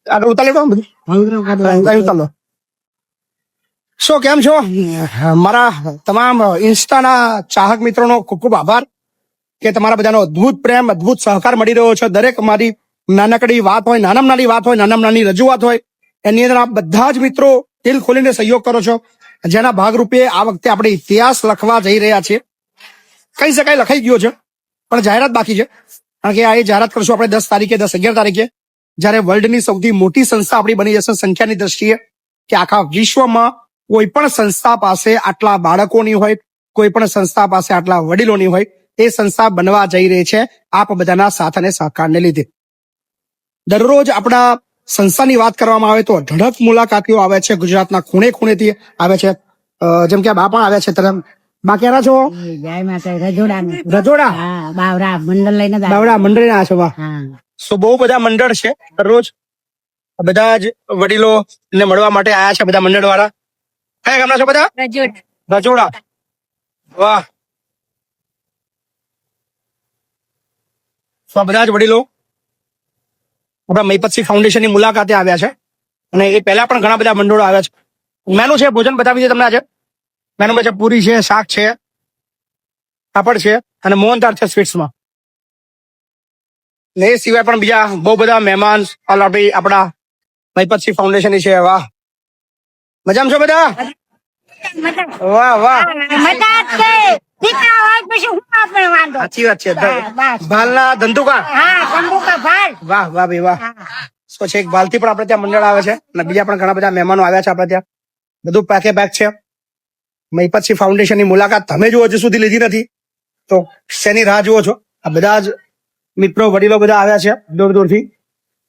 આગળ ઉતારી લો બધું. શું કેમ છો? મારા તમામ ઇન્સ્ટાના ચાહક મિત્રોનો ખૂબ ખૂબ આભાર કે તમારા બધાનો અદભુત પ્રેમ, અદભુત સહકાર મળી રહ્યો છે. દરેક મારી નાનકડી વાત હોય, નાનામાં નાની વાત હોય, નાનામાં નાની રજૂઆત હોય, એની અંદર આપ બધા જ મિત્રો દિલ ખોલીને સહયોગ કરો છો, જેના ભાગરૂપે આ વખતે આપણે ઇતિહાસ લખવા જઈ રહ્યા છીએ. કહી શકાય લખાઈ ગયો છે, પણ જાહેરાત બાકી છે. કારણ કે આ એ જાહેરાત કરશું આપણે 10 તારીખે, 10-11 તારીખે, જ્યારે વર્લ્ડની સૌથી મોટી સંસ્થા આપણી બની જશે સંખ્યાની દ્રષ્ટિએ, કે આખા વિશ્વમાં કોઈ પણ સંસ્થા પાસે આટલા બાળકોની હોય, કોઈ પણ સંસ્થા પાસે આટલા વડીલોની હોય, એ સંસ્થા બનવા જઈ રહી છે આપ બધાના સાથ અને સહકારને લીધે. દરરોજ આપણા સંસ્થાની વાત કરવામાં આવે તો અઢળક મુલાકાતીઓ આવે છે, ગુજરાતના ખૂણે ખૂણેથી આવે છે. જેમ કે આ બા પણ આવ્યા છે. તરફ બા ક્યાંના છો? રજોડા. બાવડા મંડળ ના છો? વાહ. સો બહુ બધા મંડળ છે. દરરોજ બધા જ વડીલો ને મળવા માટે આયા છે બધા મંડળ વાળા. કયા ગામના છો બધા? રજોડા. વાહ. તો બધા જ વડીલો આપણા મહીપતસિંહ ફાઉન્ડેશનની મુલાકાતે આવ્યા છે, અને એ પહેલા પણ ઘણા બધા મંડળો આવ્યા છે. મેનુ છે, ભોજન બતાવી છે તમને આજે. મેનુ છે પૂરી છે, શાક છે, પાપડ છે અને મોહનથાળ છે સ્વીટ્સમાં. ને એ સિવાય પણ બીજા બહુ બધા મહેમાન આપણા મહીપતસિંહ ફાઉન્ડેશનની છે. વાહ, મજામાં છો બધા? વાહ વાહ, સાચી વાત છે. ભાલના ધંધુકા. વાહ વાહ ભાઈ વાહ. પછી એક ભાલથી પણ આપણે ત્યાં મંડળ આવે છે, અને બીજા પણ ઘણા બધા મહેમાનો આવ્યા છે આપણે ત્યાં. બધું પેકે પેક છે. મહીપતસિંહ ફાઉન્ડેશનની મુલાકાત તમે જો હજુ સુધી લીધી નથી તો શેની રાહ જુઓ છો? આ બધા જ મિત્રો વડીલો બધા આવ્યા છે દૂર દૂરથી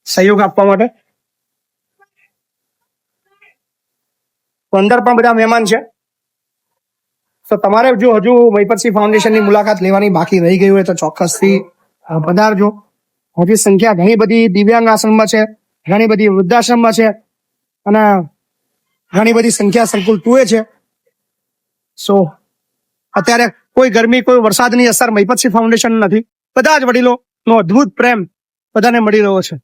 સહયોગ આપવા માટે. અંદર પણ બધા મહેમાન છે. તો તમારે જો હજુ મહીપતસિંહ ફાઉન્ડેશનની મુલાકાત લેવાની બાકી રહી ગઈ હોય તો ચોક્કસથી પધારજો. હજી સંખ્યા ઘણી બધી દિવ્યાંગ આશ્રમમાં છે, ઘણી બધી વૃદ્ધાશ્રમમાં છે, અને ઘણી બધી સંખ્યા સંકુલ 2 છે. સો અત્યારે કોઈ ગરમી, કોઈ વરસાદની અસર મહીપતસિંહ ફાઉન્ડેશન નથી. બધા જ વડીલોનો અદભુત પ્રેમ બધાને મળી રહ્યો છે.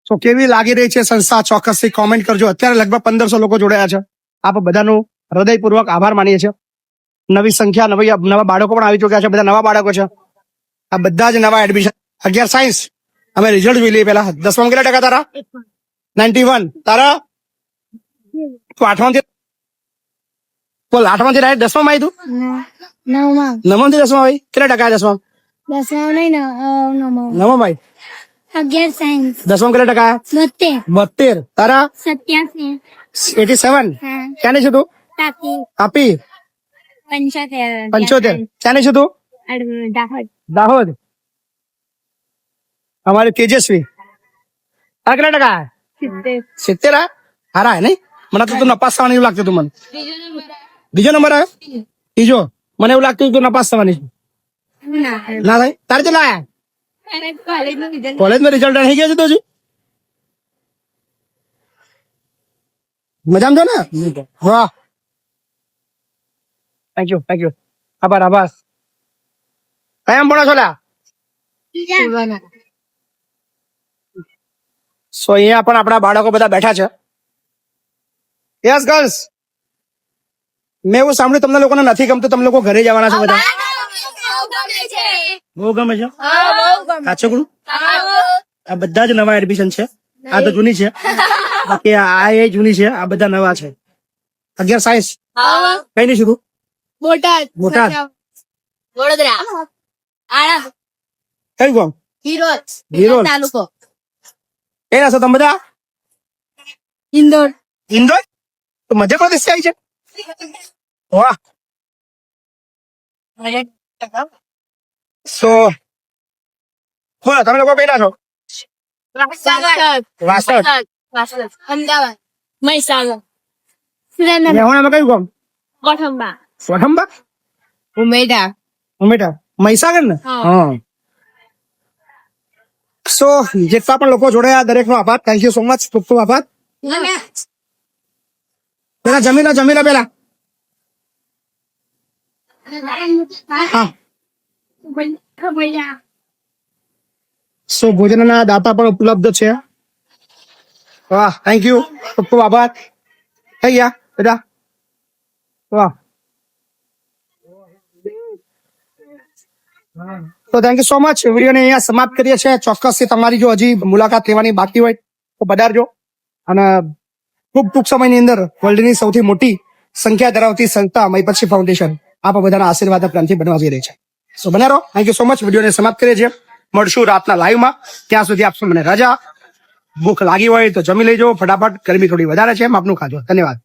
તો કેવી લાગી રહી છે સંસ્થા? ચોક્કસથી કોમેન્ટ કરજો. અત્યારે લગભગ 1500 લોકો જોડાયા છે. આપ બધાનો હૃદયપૂર્વક આભાર માનીએ છીએ. નવી સંખ્યા, નવા બાળકો પણ આવી ચુક્યા છે. બધા નવા બાળકો છે. આ બધા જ નવા એડમિશન. 11 સાયન્સ. અમે રિઝલ્ટ જોઈ લઈએ પેલા. 10માં કેટલા ટકા તારા? 91. તારા? તું 8માંથી બોલ, 8માંથી ડાયરેક્ટ 10માં આવી તું? 9માંથી 10માં આવી. કેટલા ટકા 10માં? 9માં ભાઈ. 11 સાયન્સ. 10માં કેટલા ટકા? 72. તારા? 87. ક્યાંની છે તું? તાપી. 75. ક્યાંની છે તું? દાહોદ. અમારે તેજસ્વી. તારા કેટલા ટકા? 70. હારા નહીં? મને તો તું નપાસ થવાની એવું લાગતું તું. મને બીજો નંબર આવ્યો? ત્રીજો. મને એવું લાગતું તું નપાસ થવાની. ના થાય. તારે કેટલા આવ્યા? કોલેજમાં રિઝલ્ટ આવી ગયા છે તો હજી? મજામાં છો ને? વાહ, થેન્ક યુ. આભાર. કયા ભણો છો લ્યા? સો અહીંયા પણ આપણા બાળકો બધા બેઠા છે. Yes girls. મેં એવું સાંભળ્યું તમને લોકોને નથી ગમતું, તમે લોકો ઘરે જવાના છો બધા? બહુ ગમે છે. સાચું કરું? આ બધા જ નવા એડમિશન છે. આ તો જૂની છે, બાકી આ એ જૂની છે. આ બધા નવા છે. 11 સાયન્સ. કઈ નહીં શીખું? બોટાદ. વડોદરા. કયું ગામ? હિરોલ તાલુકો. એ ના છો તમે બધા? ઇન્દોર. તો મધ્યપ્રદેશ આવી છે. વાહ. સો બોલો, તમે લોકો કઈ ના છો? વાસદ. અમદાવાદ. મહીસાગર. રહેવાનામાં કયું ગામ? વઠંબા. ઉમેડા. મહીસાગર ને? હા. સો જેટલા પણ લોકો જોડાયા દરેકનો આભાર. Thank you so much. ખૂબ ખૂબ આભાર. પેલા જમીલા પેલા. હા. સો ભોજનના દાતા પણ ઉપલબ્ધ છે. વાહ, થેન્ક યુ, ખૂબ ખૂબ આભાર. થઈ ગયા બેટા, વાહ. તો થેન્ક યુ સો મચ. વિડીયોને અહીંયા સમાપ્ત કરીએ છીએ. ચોક્કસથી તમારી જો હજી મુલાકાત લેવાની બાકી હોય તો પધારજો. અને ખૂબ ટૂંક સમયની અંદર વર્લ્ડની સૌથી મોટી સંખ્યા ધરાવતી સંસ્થા મહીપતસિંહ ફાઉન્ડેશન આપ બધાના આશીર્વાદ પ્રેમથી બનવા જઈ રહી છે. સો બને રહો. Thank you so much. વિડીયોને સમાપ્ત કરીએ છીએ. મળશું રાતના લાઈવમાં. ત્યાં સુધી આપશો મને રજા. ભૂખ લાગી હોય તો જમી લેજો ફટાફટ. ગરમી થોડી વધારે છે, માપનું ખાજો. ધન્યવાદ.